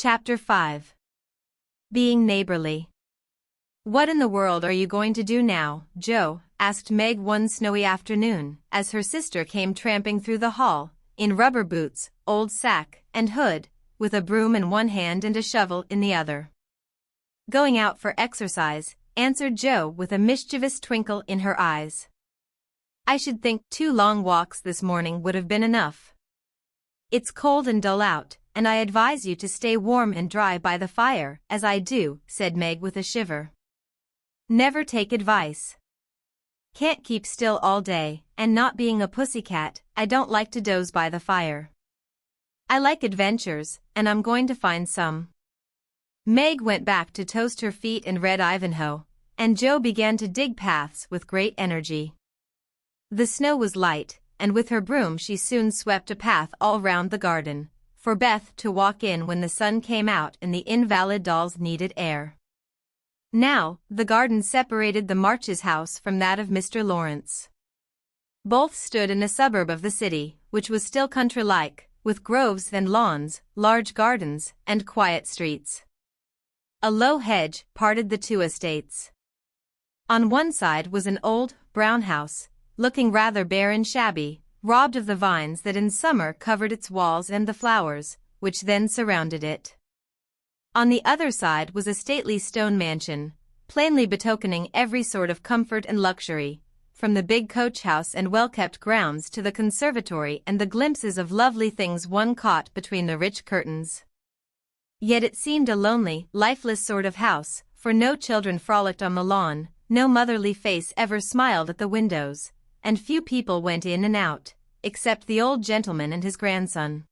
Chapter 5. Being Neighborly. "What in the world are you going to do now, Joe?" asked Meg one snowy afternoon, as her sister came tramping through the hall, in rubber boots, old sack, and hood, with a broom in one hand and a shovel in the other. "Going out for exercise," answered Joe with a mischievous twinkle in her eyes. "I should think 2 long walks this morning would have been enough. It's cold and dull out, and I advise you to stay warm and dry by the fire, as I do," said Meg with a shiver. "Never take advice. Can't keep still all day, and not being a pussycat, I don't like to doze by the fire. I like adventures, and I'm going to find some." Meg went back to toast her feet and read Ivanhoe, and Joe began to dig paths with great energy. The snow was light, and with her broom she soon swept a path all round the garden, for Beth to walk in when the sun came out and the invalid dolls needed air. Now, the garden separated the Marches' house from that of Mr. Lawrence. Both stood in a suburb of the city, which was still country-like, with groves and lawns, large gardens, and quiet streets. A low hedge parted the 2 estates. On one side was an old, brown house, looking rather bare and shabby, robbed of the vines that in summer covered its walls and the flowers, which then surrounded it. On the other side was a stately stone mansion, plainly betokening every sort of comfort and luxury, from the big coach house and well-kept grounds to the conservatory and the glimpses of lovely things one caught between the rich curtains. Yet it seemed a lonely, lifeless sort of house, for no children frolicked on the lawn, no motherly face ever smiled at the windows, and few people went in and out, except the old gentleman and his grandson.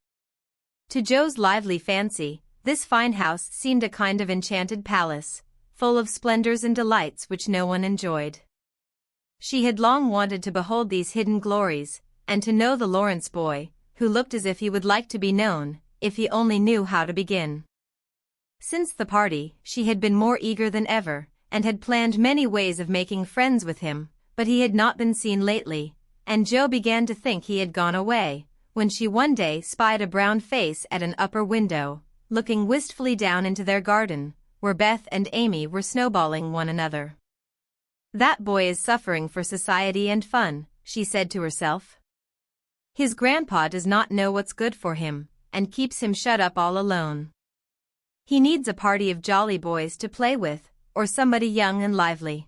To Joe's lively fancy, this fine house seemed a kind of enchanted palace, full of splendors and delights which no one enjoyed. She had long wanted to behold these hidden glories, and to know the Lawrence boy, who looked as if he would like to be known, if he only knew how to begin. Since the party, she had been more eager than ever, and had planned many ways of making friends with him, but he had not been seen lately, and Joe began to think he had gone away, when she one day spied a brown face at an upper window, looking wistfully down into their garden, where Beth and Amy were snowballing one another. "That boy is suffering for society and fun," she said to herself. "His grandpa does not know what's good for him, and keeps him shut up all alone. He needs a party of jolly boys to play with, or somebody young and lively.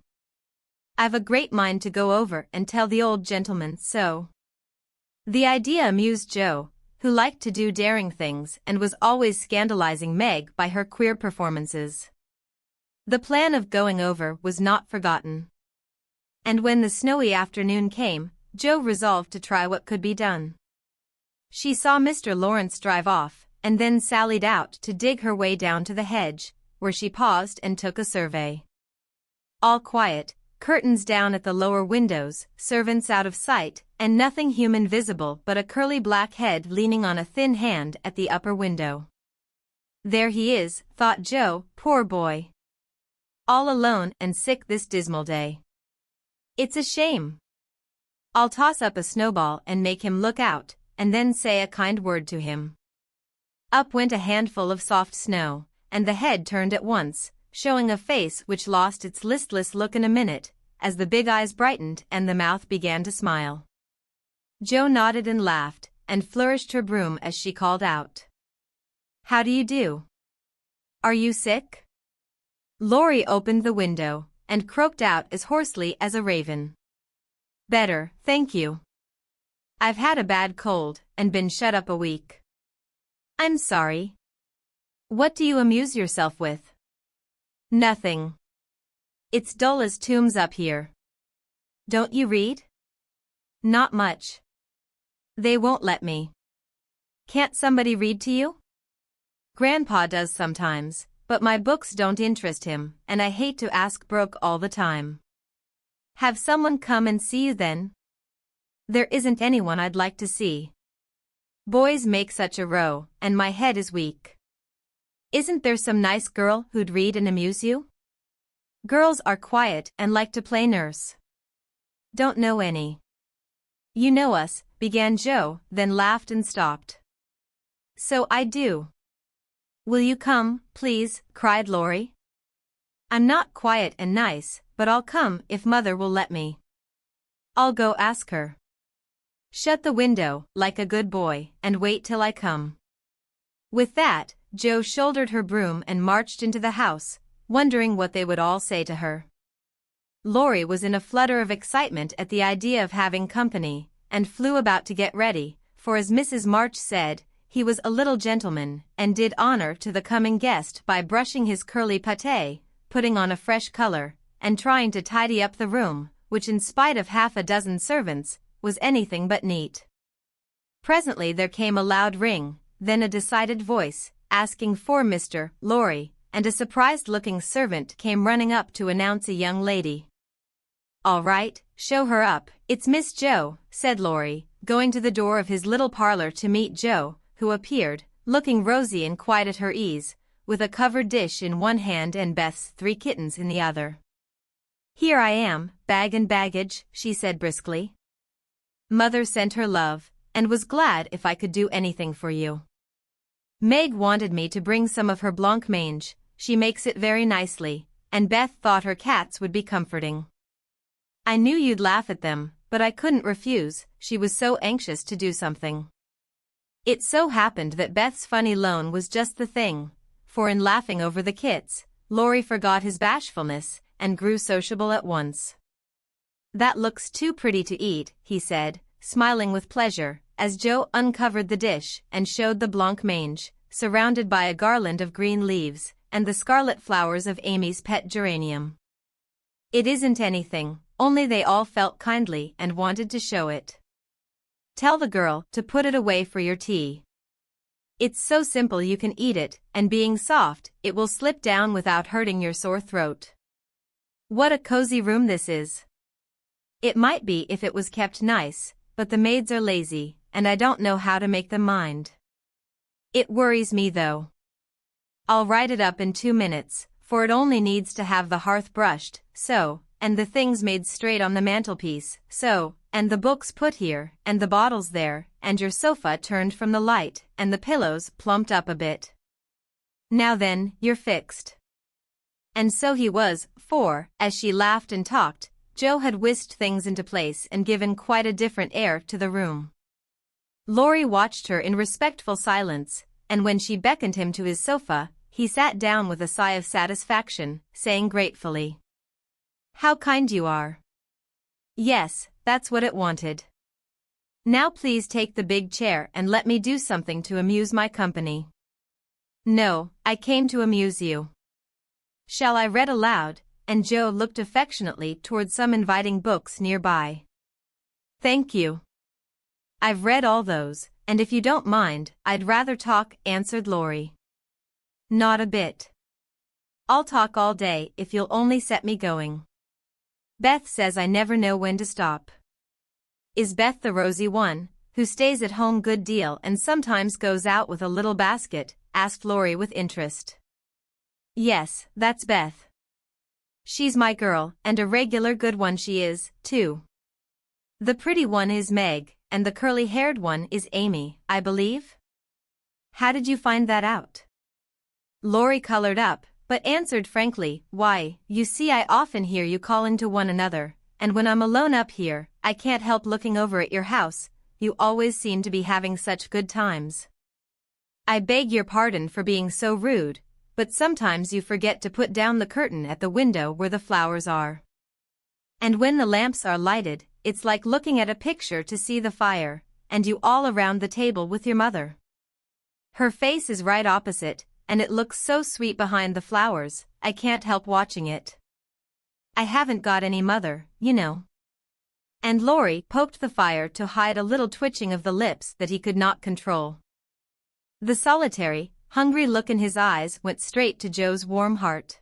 I've a great mind to go over and tell the old gentleman so." The idea amused Joe, who liked to do daring things and was always scandalizing Meg by her queer performances. The plan of going over was not forgotten. And when the snowy afternoon came, Joe resolved to try what could be done. She saw Mr. Lawrence drive off, and then sallied out to dig her way down to the hedge, where she paused and took a survey. All quiet, curtains down at the lower windows, servants out of sight, and nothing human visible but a curly black head leaning on a thin hand at the upper window. "There he is," thought Joe, "poor boy. All alone and sick this dismal day. It's a shame. I'll toss up a snowball and make him look out, and then say a kind word to him." Up went a handful of soft snow, and the head turned at once, showing a face which lost its listless look in a minute, as the big eyes brightened and the mouth began to smile. Joe nodded and laughed, and flourished her broom as she called out, "How do you do? Are you sick?" Laurie opened the window, and croaked out as hoarsely as a raven, "Better, thank you. I've had a bad cold, and been shut up a week." "I'm sorry. What do you amuse yourself with?" "Nothing. It's dull as tombs up here." "Don't you read?" "Not much. They won't let me." "Can't somebody read to you?" "Grandpa does sometimes, but my books don't interest him, and I hate to ask Brooke all the time." "Have someone come and see you then?" "There isn't anyone I'd like to see. Boys make such a row, and my head is weak." "Isn't there some nice girl who'd read and amuse you?" "Girls are quiet and like to play nurse." "Don't know any." "You know us," began Joe, then laughed and stopped. "So I do. Will you come, please? Cried Laurie. I'm not quiet and nice, but I'll come if Mother will let me. I'll go ask her. Shut the window, like a good boy, and wait till I come. With that, Jo shouldered her broom and marched into the house, wondering what they would all say to her. Laurie was in a flutter of excitement at the idea of having company, and flew about to get ready, for as Mrs. March said, he was a little gentleman, and did honor to the coming guest by brushing his curly pate, putting on a fresh color, and trying to tidy up the room, which in spite of half a dozen servants, was anything but neat. Presently there came a loud ring, then a decided voice, asking for Mr. Laurie, and a surprised-looking servant came running up to announce a young lady. All right, show her up, it's Miss Jo, said Laurie, going to the door of his little parlor to meet Jo, who appeared, looking rosy and quite at her ease, with a covered dish in one hand and Beth's 3 kittens in the other. Here I am, bag and baggage, she said briskly. Mother sent her love, and was glad if I could do anything for you. Meg wanted me to bring some of her blancmange, she makes it very nicely, and Beth thought her cats would be comforting. I knew you'd laugh at them, but I couldn't refuse, she was so anxious to do something. It so happened that Beth's funny loan was just the thing, for in laughing over the kits, Laurie forgot his bashfulness, and grew sociable at once. That looks too pretty to eat, he said, smiling with pleasure, as Jo uncovered the dish and showed the blancmange, surrounded by a garland of green leaves, and the scarlet flowers of Amy's pet geranium. It isn't anything, only they all felt kindly and wanted to show it. Tell the girl to put it away for your tea. It's so simple you can eat it, and being soft, it will slip down without hurting your sore throat. What a cozy room this is. It might be if it was kept nice, but the maids are lazy, and I don't know how to make them mind. It worries me though. I'll write it up in 2 minutes, for it only needs to have the hearth brushed, so, and the things made straight on the mantelpiece, so, and the books put here, and the bottles there, and your sofa turned from the light, and the pillows plumped up a bit. Now then, you're fixed. And so he was, for, as she laughed and talked, Jo had whisked things into place and given quite a different air to the room. Laurie watched her in respectful silence, and when she beckoned him to his sofa, he sat down with a sigh of satisfaction, saying gratefully, "How kind you are." Yes, that's what it wanted. Now please take the big chair and let me do something to amuse my company. No, I came to amuse you. Shall I read aloud? And Jo looked affectionately toward some inviting books nearby. Thank you. I've read all those, and if you don't mind, I'd rather talk, answered Laurie. Not a bit. I'll talk all day if you'll only set me going. Beth says I never know when to stop. Is Beth the rosy one, who stays at home good deal and sometimes goes out with a little basket? Asked Laurie with interest. Yes, that's Beth. She's my girl, and a regular good one she is, too. The pretty one is Meg, and the curly-haired one is Amy, I believe? How did you find that out? Laurie colored up, but answered frankly, why, you see I often hear you calling to one another, and when I'm alone up here, I can't help looking over at your house, you always seem to be having such good times. I beg your pardon for being so rude, but sometimes you forget to put down the curtain at the window where the flowers are. And when the lamps are lighted, it's like looking at a picture to see the fire, and you all around the table with your mother. Her face is right opposite, and it looks so sweet behind the flowers, I can't help watching it. I haven't got any mother, you know. And Laurie poked the fire to hide a little twitching of the lips that he could not control. The solitary, hungry look in his eyes went straight to Jo's warm heart.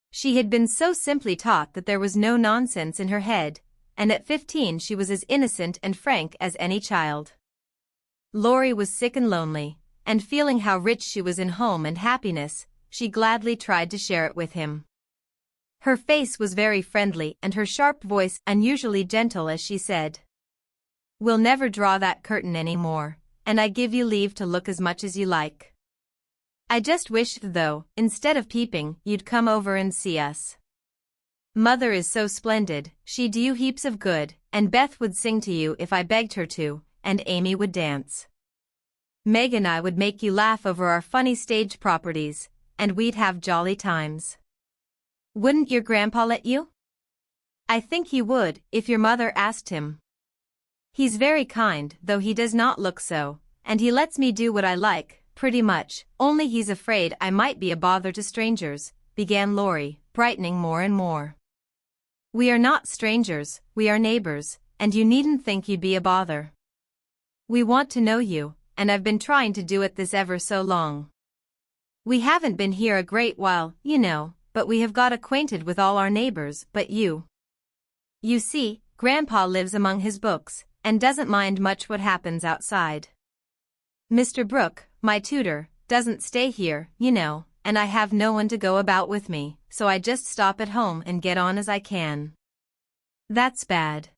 She had been so simply taught that there was no nonsense in her head, and at 15 she was as innocent and frank as any child. Laurie was sick and lonely, and feeling how rich she was in home and happiness, she gladly tried to share it with him. Her face was very friendly and her sharp voice unusually gentle as she said, "We'll never draw that curtain any more, and I give you leave to look as much as you like. I just wish, though, instead of peeping, you'd come over and see us. Mother is so splendid, she'd do you heaps of good, and Beth would sing to you if I begged her to, and Amy would dance. Meg and I would make you laugh over our funny stage properties, and we'd have jolly times. Wouldn't your grandpa let you? I think he would, if your mother asked him. He's very kind, though he does not look so, and he lets me do what I like, pretty much, only he's afraid I might be a bother to strangers, began Laurie, brightening more and more. We are not strangers, we are neighbors, and you needn't think you'd be a bother. We want to know you, and I've been trying to do it this ever so long. We haven't been here a great while, you know, but we have got acquainted with all our neighbors but you. You see, Grandpa lives among his books, and doesn't mind much what happens outside. Mr. Brooke, my tutor, doesn't stay here, you know, and I have no one to go about with me, so I just stop at home and get on as I can. That's bad.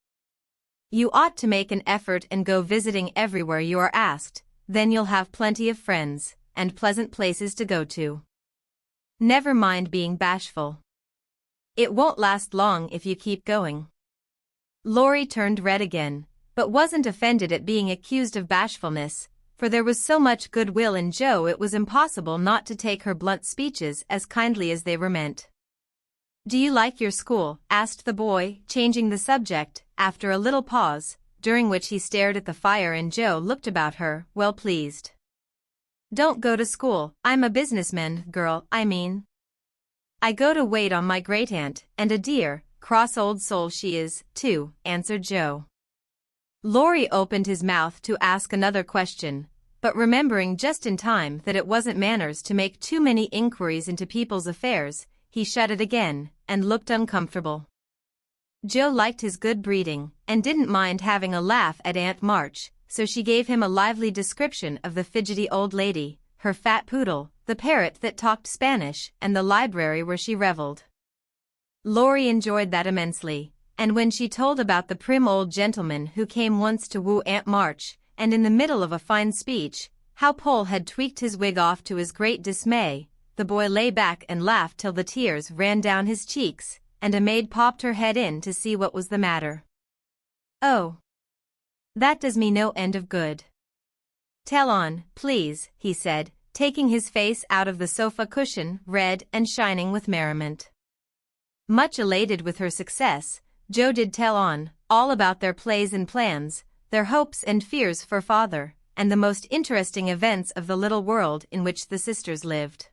You ought to make an effort and go visiting everywhere you are asked, then you'll have plenty of friends, and pleasant places to go to. Never mind being bashful. It won't last long if you keep going. Laurie turned red again, but wasn't offended at being accused of bashfulness, for there was so much goodwill in Joe it was impossible not to take her blunt speeches as kindly as they were meant. Do you like your school? Asked the boy, changing the subject, after a little pause, during which he stared at the fire and Joe looked about her, well pleased. Don't go to school, I'm a businessman, girl, I mean. I go to wait on my great-aunt, and a dear, cross old soul she is, too, answered Joe. Laurie opened his mouth to ask another question, but remembering just in time that it wasn't manners to make too many inquiries into people's affairs, he shut it again, and looked uncomfortable. Joe liked his good breeding, and didn't mind having a laugh at Aunt March, so she gave him a lively description of the fidgety old lady, her fat poodle, the parrot that talked Spanish, and the library where she reveled. Laurie enjoyed that immensely, and when she told about the prim old gentleman who came once to woo Aunt March, and in the middle of a fine speech, how Pole had tweaked his wig off to his great dismay, the boy lay back and laughed till the tears ran down his cheeks, and a maid popped her head in to see what was the matter. Oh, that does me no end of good. Tell on, please, he said, taking his face out of the sofa cushion, red and shining with merriment. Much elated with her success, Joe did tell on, all about their plays and plans, their hopes and fears for father, and the most interesting events of the little world in which the sisters lived.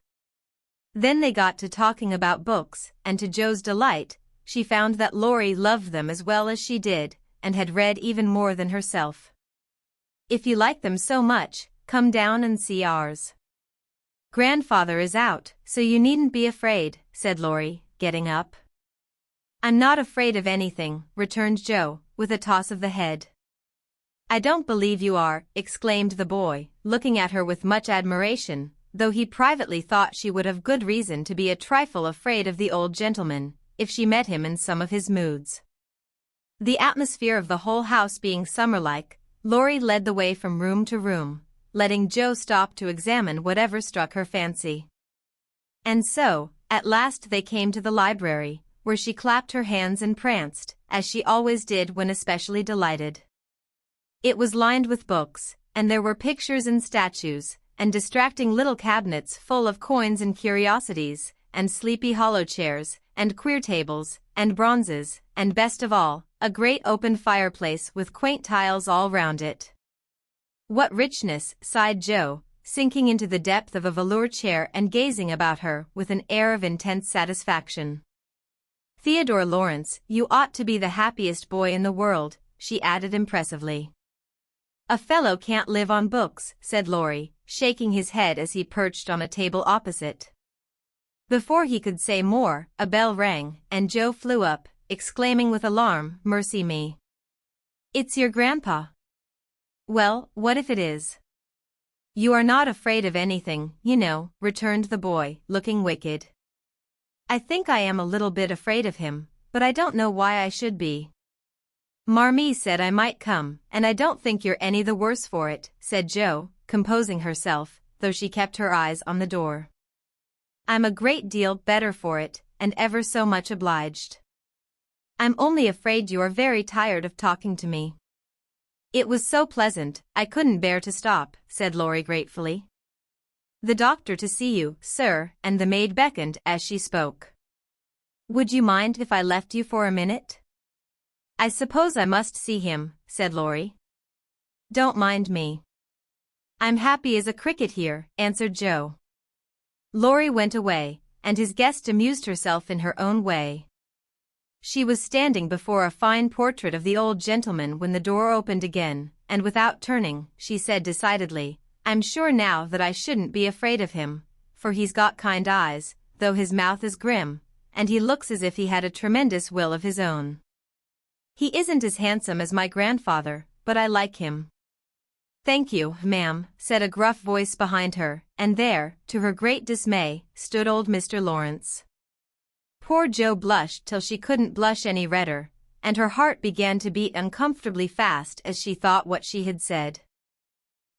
Then they got to talking about books, and to Joe's delight, she found that Laurie loved them as well as she did, and had read even more than herself. If you like them so much, come down and see ours. Grandfather is out, so you needn't be afraid, said Laurie, getting up. I'm not afraid of anything, returned Joe, with a toss of the head. I don't believe you are, exclaimed the boy, looking at her with much admiration, though he privately thought she would have good reason to be a trifle afraid of the old gentleman, if she met him in some of his moods. The atmosphere of the whole house being summer-like, Laurie led the way from room to room, letting Joe stop to examine whatever struck her fancy. And so, at last they came to the library, where she clapped her hands and pranced, as she always did when especially delighted. It was lined with books, and there were pictures and statues, and distracting little cabinets full of coins and curiosities, and sleepy hollow chairs, and queer tables, and bronzes, and best of all, a great open fireplace with quaint tiles all round it. What richness, sighed Joe, sinking into the depth of a velour chair and gazing about her with an air of intense satisfaction. Theodore Lawrence, you ought to be the happiest boy in the world, she added impressively. A fellow can't live on books, said Laurie, shaking his head as he perched on a table opposite. Before he could say more, a bell rang, and Joe flew up, exclaiming with alarm, mercy me. It's your grandpa. Well, what if it is? You are not afraid of anything, you know, returned the boy, looking wicked. I think I am a little bit afraid of him, but I don't know why I should be. Marmee said I might come, and I don't think you're any the worse for it, said Joe, composing herself, though she kept her eyes on the door. "I'm a great deal better for it, and ever so much obliged. I'm only afraid you're very tired of talking to me." "It was so pleasant, I couldn't bear to stop," said Laurie gratefully. "The doctor to see you, sir," and the maid beckoned as she spoke. "Would you mind if I left you for a minute?" "I suppose I must see him," said Laurie. "Don't mind me. I'm happy as a cricket here," answered Joe. Laurie went away, and his guest amused herself in her own way. She was standing before a fine portrait of the old gentleman when the door opened again, and without turning, she said decidedly, "I'm sure now that I shouldn't be afraid of him, for he's got kind eyes, though his mouth is grim, and he looks as if he had a tremendous will of his own. He isn't as handsome as my grandfather, but I like him." "Thank you, ma'am," said a gruff voice behind her, and there, to her great dismay, stood old Mr. Lawrence. Poor Jo blushed till she couldn't blush any redder, and her heart began to beat uncomfortably fast as she thought what she had said.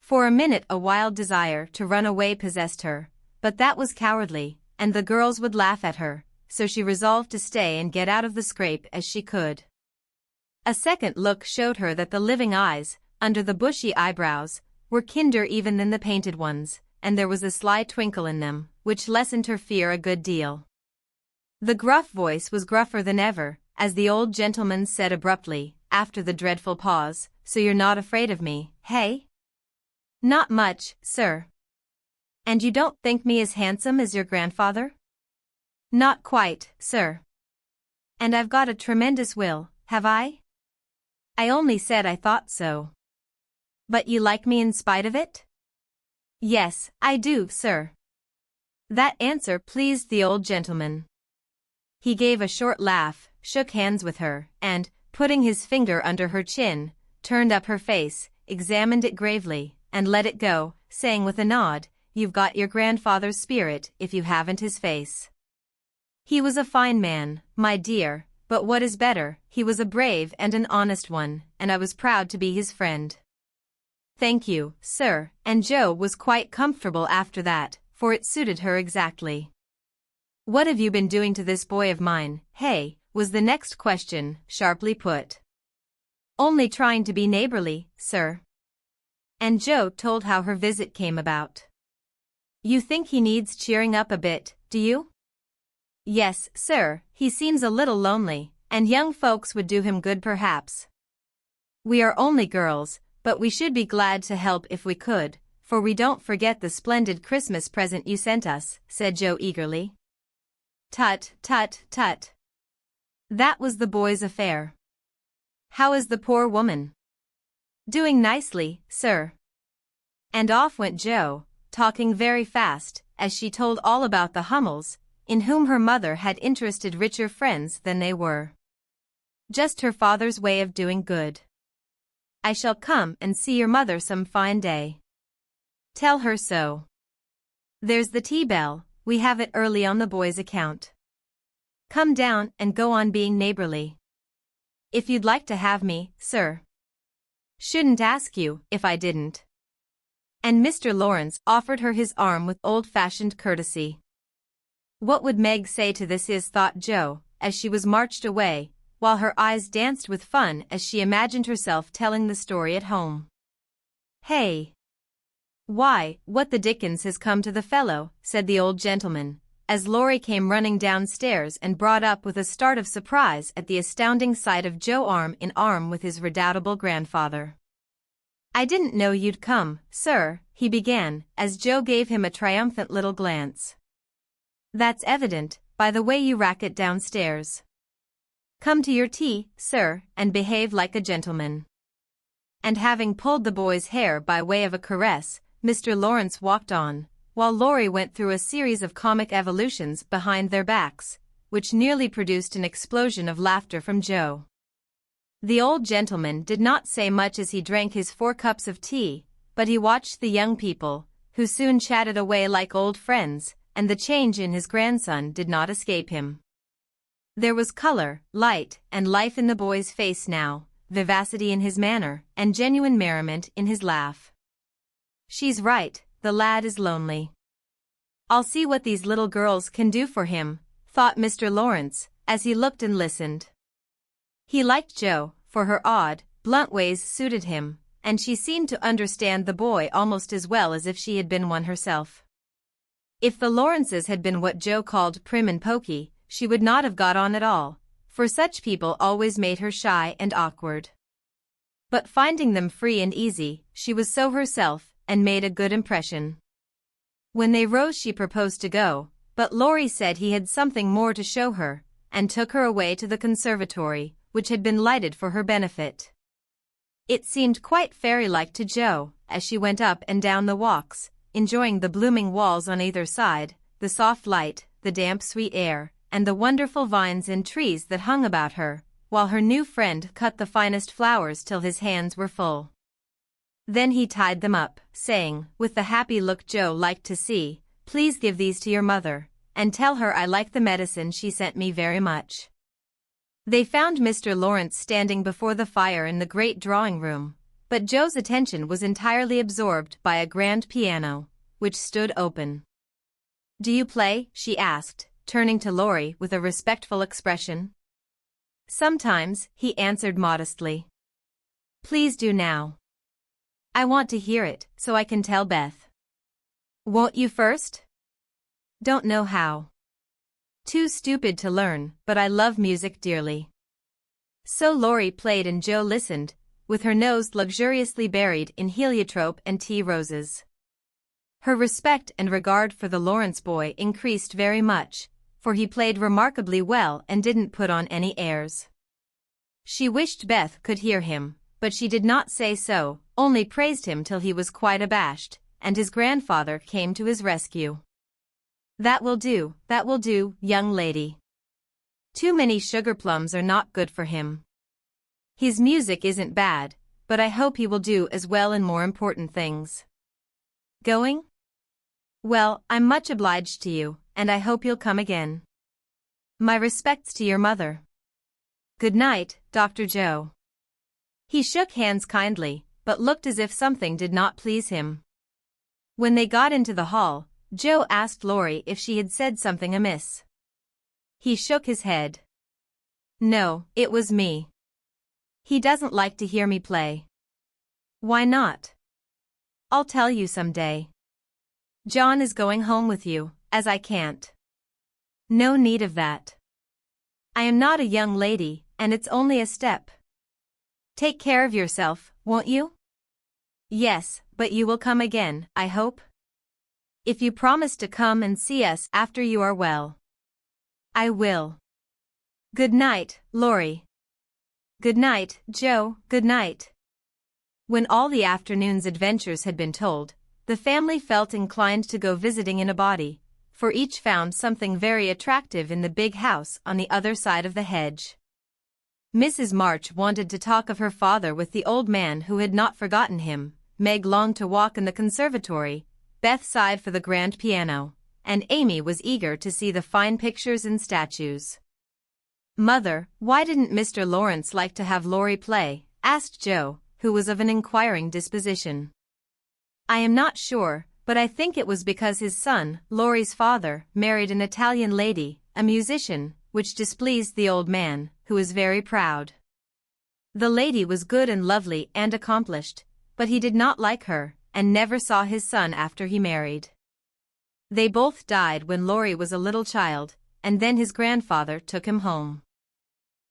For a minute a wild desire to run away possessed her, but that was cowardly, and the girls would laugh at her, so she resolved to stay and get out of the scrape as she could. A second look showed her that the living eyes, under the bushy eyebrows, were kinder even than the painted ones, and there was a sly twinkle in them, which lessened her fear a good deal. The gruff voice was gruffer than ever, as the old gentleman said abruptly, after the dreadful pause, "So you're not afraid of me, hey?" "Not much, sir." "And you don't think me as handsome as your grandfather?" "Not quite, sir." "And I've got a tremendous will, have I?" "I only said I thought so." "But you like me in spite of it?" "Yes, I do, sir." That answer pleased the old gentleman. He gave a short laugh, shook hands with her, and, putting his finger under her chin, turned up her face, examined it gravely, and let it go, saying with a nod, "You've got your grandfather's spirit if you haven't his face. He was a fine man, my dear, but what is better, he was a brave and an honest one, and I was proud to be his friend." "Thank you, sir," and Jo was quite comfortable after that, for it suited her exactly. "What have you been doing to this boy of mine, hey?" was the next question, sharply put. "Only trying to be neighborly, sir." And Jo told how her visit came about. "You think he needs cheering up a bit, do you?" "Yes, sir, he seems a little lonely, and young folks would do him good perhaps. We are only girls, but we should be glad to help if we could, for we don't forget the splendid Christmas present you sent us," said Jo eagerly. "Tut, tut, tut. That was the boy's affair. How is the poor woman?" "Doing nicely, sir." And off went Jo, talking very fast, as she told all about the Hummels, in whom her mother had interested richer friends than they were. Just her father's way of doing good. "I shall come and see your mother some fine day. Tell her so. There's the tea bell, we have it early on the boy's account. Come down and go on being neighborly. If you'd like to have me, sir. Shouldn't ask you if I didn't." And Mr. Lawrence offered her his arm with old-fashioned courtesy. What would Meg say to this thought Jo, as she was marched away, while her eyes danced with fun as she imagined herself telling the story at home. "Hey! Why, what the dickens has come to the fellow?" said the old gentleman, as Laurie came running downstairs and brought up with a start of surprise at the astounding sight of Jo arm in arm with his redoubtable grandfather. "I didn't know you'd come, sir," he began, as Jo gave him a triumphant little glance. "That's evident, by the way you rack it downstairs. Come to your tea, sir, and behave like a gentleman." And having pulled the boy's hair by way of a caress, Mr. Lawrence walked on, while Laurie went through a series of comic evolutions behind their backs, which nearly produced an explosion of laughter from Jo. The old gentleman did not say much as he drank his 4 cups of tea, but he watched the young people, who soon chatted away like old friends, and the change in his grandson did not escape him. There was color, light, and life in the boy's face now, vivacity in his manner, and genuine merriment in his laugh. "She's right," the lad is lonely. I'll see what these little girls can do for him, thought Mr. Lawrence, as he looked and listened. He liked Jo, for her odd, blunt ways suited him, and she seemed to understand the boy almost as well as if she had been one herself. If the Lawrences had been what Jo called prim and poky, she would not have got on at all, for such people always made her shy and awkward. But finding them free and easy, she was so herself, and made a good impression. When they rose she proposed to go, but Laurie said he had something more to show her, and took her away to the conservatory, which had been lighted for her benefit. It seemed quite fairy-like to Jo, as she went up and down the walks, enjoying the blooming walls on either side, the soft light, the damp sweet air, and the wonderful vines and trees that hung about her, while her new friend cut the finest flowers till his hands were full. Then he tied them up, saying, with the happy look Jo liked to see, "Please give these to your mother, and tell her I like the medicine she sent me very much." They found Mr. Lawrence standing before the fire in the great drawing-room, but Jo's attention was entirely absorbed by a grand piano, which stood open. "Do you play?" she asked, turning to Laurie with a respectful expression. "Sometimes," he answered modestly. "Please do now. I want to hear it, so I can tell Beth." "Won't you first?" "Don't know how. Too stupid to learn, but I love music dearly." So Laurie played and Jo listened, with her nose luxuriously buried in heliotrope and tea roses. Her respect and regard for the Lawrence boy increased very much, for he played remarkably well and didn't put on any airs. She wished Beth could hear him, but she did not say so, only praised him till he was quite abashed, and his grandfather came to his rescue. That will do, young lady. Too many sugar plums are not good for him. His music isn't bad, but I hope he will do as well in more important things." "Going? Well, I'm much obliged to you, and I hope you'll come again. My respects to your mother. Good night, Dr. Jo." He shook hands kindly, but looked as if something did not please him. When they got into the hall, Jo asked Laurie if she had said something amiss. He shook his head. "No, it was me. He doesn't like to hear me play." "Why not?" "I'll tell you some day. John is going home with you, as I can't." "No need of that. I am not a young lady, and it's only a step." "Take care of yourself, won't you?" "Yes, but you will come again, I hope? If you promise to come and see us after you are well." "I will. Good night, Laurie." "Good night, Jo, good night." When all the afternoon's adventures had been told, the family felt inclined to go visiting in a body, for each found something very attractive in the big house on the other side of the hedge. Mrs. March wanted to talk of her father with the old man who had not forgotten him, Meg longed to walk in the conservatory, Beth sighed for the grand piano, and Amy was eager to see the fine pictures and statues. "Mother, why didn't Mr. Lawrence like to have Laurie play?" asked Jo, who was of an inquiring disposition. "I am not sure, but I think it was because his son, Laurie's father, married an Italian lady, a musician, which displeased the old man, who was very proud. The lady was good and lovely and accomplished, but he did not like her, and never saw his son after he married. They both died when Laurie was a little child, and then his grandfather took him home.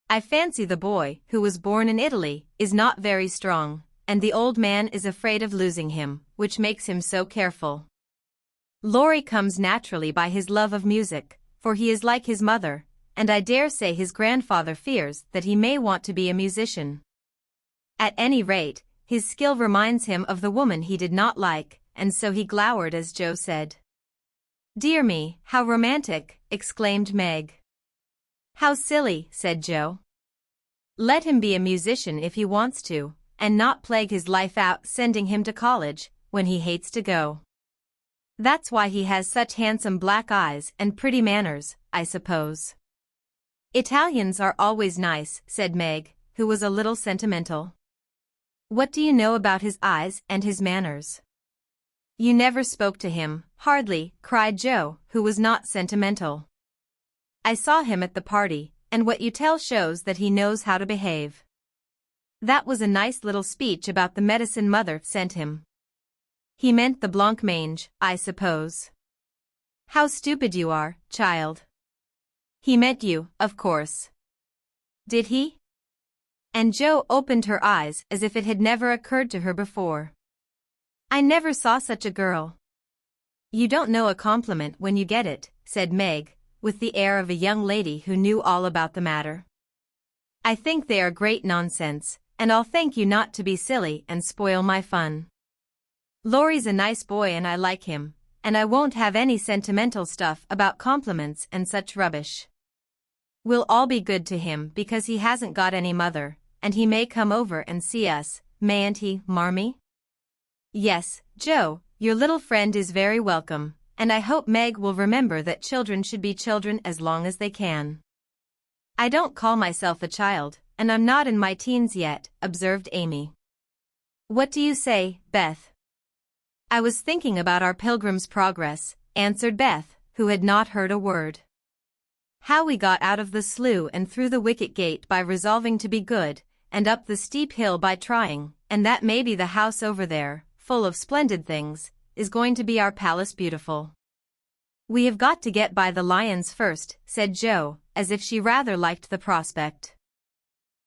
I fancy the boy, who was born in Italy, is not very strong, and the old man is afraid of losing him, which makes him so careful. Laurie comes naturally by his love of music, for he is like his mother, and I dare say his grandfather fears that he may want to be a musician. At any rate, his skill reminds him of the woman he did not like, and so he glowered as Jo said. "Dear me, how romantic," exclaimed Meg. "How silly," said Jo. "Let him be a musician if he wants to, and not plague his life out sending him to college, when he hates to go. That's why he has such handsome black eyes and pretty manners, I suppose." "Italians are always nice," said Meg, who was a little sentimental. "What do you know about his eyes and his manners?" You never spoke to him, hardly, cried Joe, who was not sentimental. I saw him at the party, and what you tell shows that he knows how to behave. That was a nice little speech about the medicine mother sent him. He meant the blancmange, I suppose. How stupid you are, child. He meant you, of course. Did he? And Joe opened her eyes as if it had never occurred to her before. I never saw such a girl. You don't know a compliment when you get it, said Meg, with the air of a young lady who knew all about the matter. I think they are great nonsense, and I'll thank you not to be silly and spoil my fun. Laurie's a nice boy and I like him, and I won't have any sentimental stuff about compliments and such rubbish. We'll all be good to him because he hasn't got any mother, and he may come over and see us, mayn't he, Marmee? Yes, Joe, your little friend is very welcome, and I hope Meg will remember that children should be children as long as they can. I don't call myself a child, and I'm not in my teens yet, observed Amy. What do you say, Beth? I was thinking about our Pilgrim's Progress, answered Beth, who had not heard a word. How we got out of the slough and through the wicket gate by resolving to be good, and up the steep hill by trying, and that maybe the house over there, full of splendid things, is going to be our palace beautiful. We have got to get by the lions first, said Joe, as if she rather liked the prospect.